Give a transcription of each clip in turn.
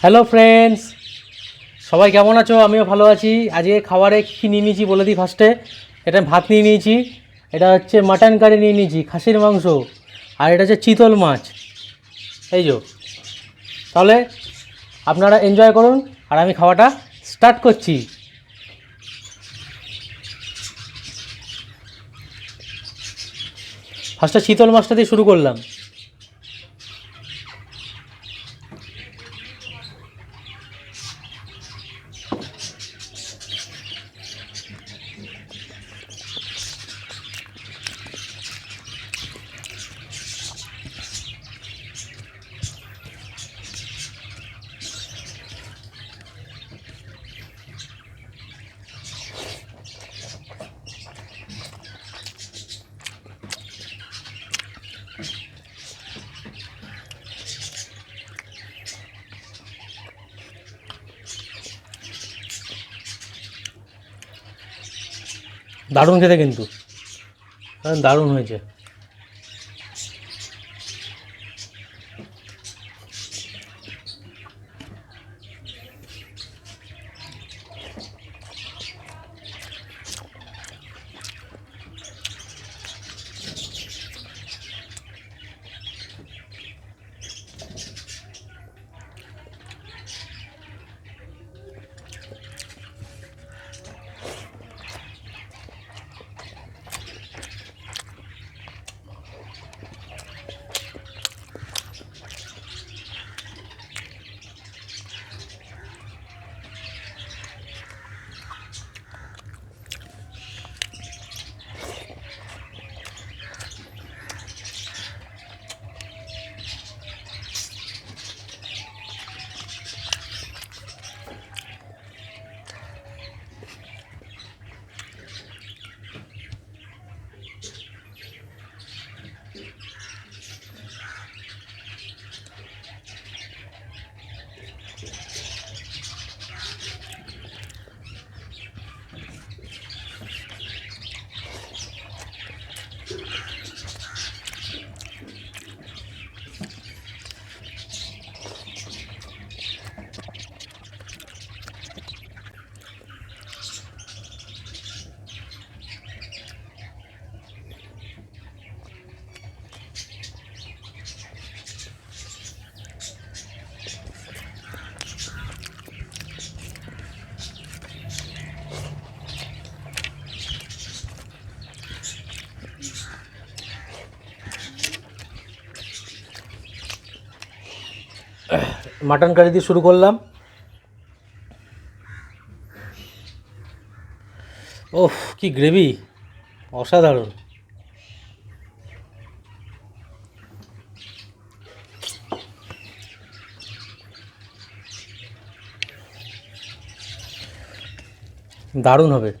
Hello friends, সবাই কেমন আছো? আমিও ভালো আছি। আজকে খাবারে কী নিয়ে নিয়েছি বলে দিই ফার্স্টে। এটা ভাত নিয়ে নিয়েছি, এটা হচ্ছে মাটন কারি নিয়ে নিয়েছি, খাসির মাংস, আর এটা হচ্ছে চিতল মাছ। এই যো, তাহলে আপনারা এনজয় করুন আর আমি খাওয়াটা স্টার্ট করছি। ফার্স্টে চিতল মাছটা দিয়ে শুরু করলাম। দারুণ খেতে কিন্তু, দারুণ হয়েছে। মাটন কারি দিয়ে শুরু করলাম। ওহ, কি গ্রেভি, অসাধারণ। দারুণ হবে।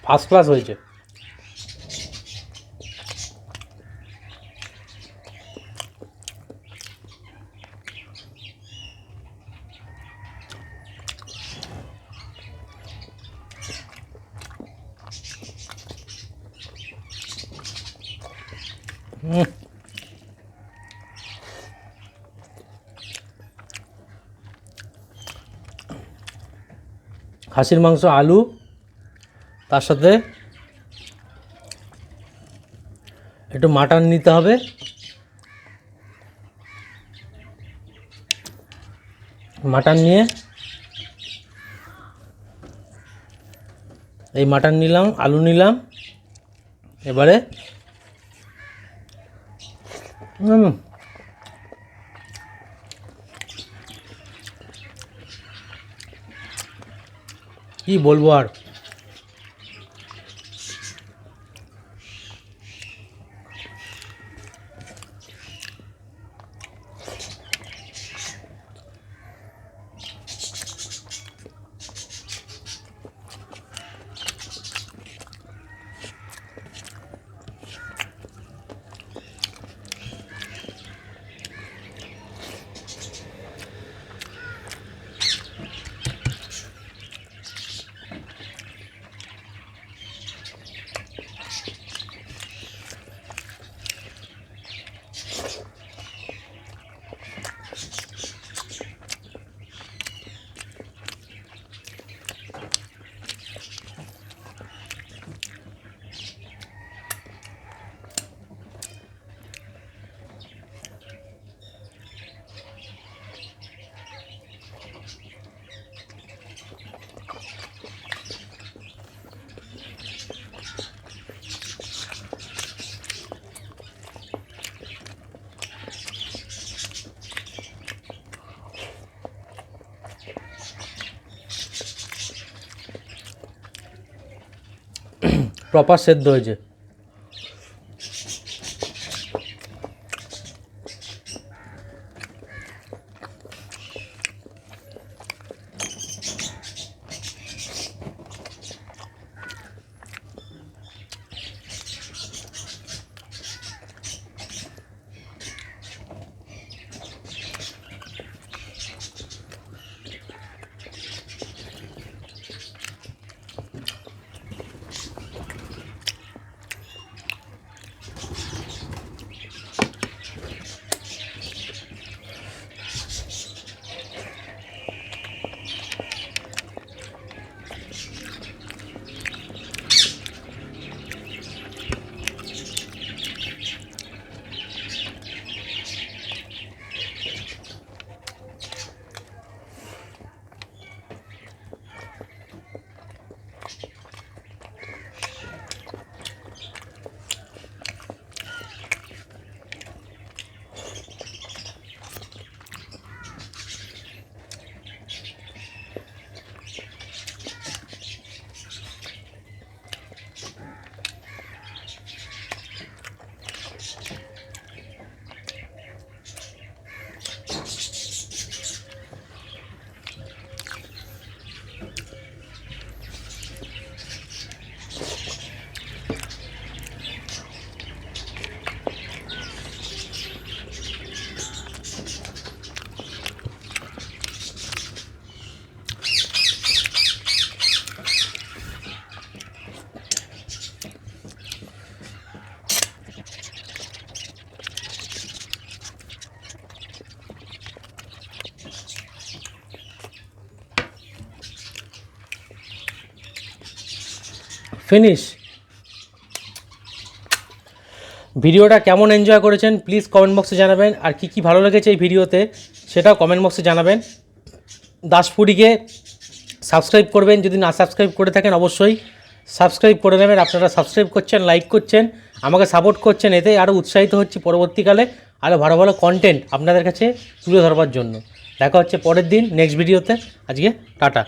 ফার্স্ট ক্লাস হয়েছে। খাসির মাংস, আলু, তার সাথে একটু মাটন নিতে হবে। মাটন নিয়ে এই মাটন নিলাম, আলু নিলাম, এবারে কি বলবো আর। প্রপার সেদ্ধ হয়েছে। ফিনিশ। ভিডিওটা কেমন এনজয় করেছেন প্লিজ কমেন্ট বক্সে জানাবেন, আর কি কি ভালো লেগেছে এই ভিডিওতে সেটাও কমেন্ট বক্সে জানাবেন। দাস ফুডিকে সাবস্ক্রাইব করবেন, যদি না সাবস্ক্রাইব করে থাকেন অবশ্যই সাবস্ক্রাইব করে নেবেন। আপনারা সাবস্ক্রাইব করছেন, লাইক করছেন, আমাকে সাপোর্ট করছেন, এতে আরও উৎসাহিত হচ্ছি পরবর্তীকালে আরও ভালো ভালো কন্টেন্ট আপনাদের কাছে তুলে ধরবার জন্য। দেখা হচ্ছে পরের দিন নেক্সট ভিডিওতে। আজকে টাটা।